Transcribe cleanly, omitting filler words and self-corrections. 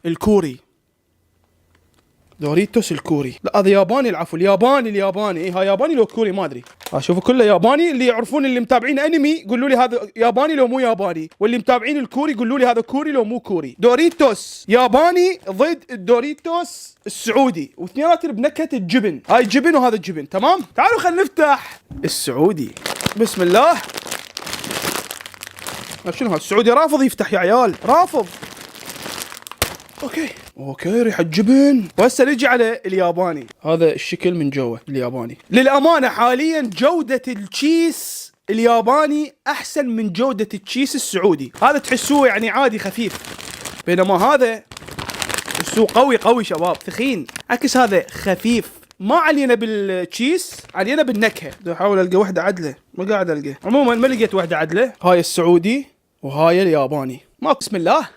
الكوري. دوريتوس الكوري. لا هذا ياباني، العفو الياباني اي ها ياباني لو كوري ما ادري. اشوفه كله ياباني. اللي يعرفون اللي متابعين انمي قولوا لي هذا ياباني لو مو ياباني، واللي متابعين الكوري قولوا لي هذا كوري لو مو كوري. دوريتوس ياباني ضد الدوريتوس السعودي، واثنيناتهم بنكهه الجبن. هاي جبن وهذا جبن. تمام تعالوا خلينا نفتح السعودي. بسم الله. شنو هذا السعودي رافض يفتح يا عيال، رافض. اوكي ريحة جبن. وهسه نجي على الياباني. هذا الشكل من جوا الياباني. للأمانة حاليا جودة التشيس الياباني أحسن من جودة التشيس السعودي. هذا تحسوه يعني عادي خفيف، بينما هذا تحسوه قوي شباب، ثخين. عكس هذا خفيف. ما علينا بالتشيس، علينا بالنكهة. احاول القى وحدة عدلة، ما قاعد القى. عموما ما لقيت وحدة عدلة. هاي السعودي وهاي الياباني. ما بسم الله.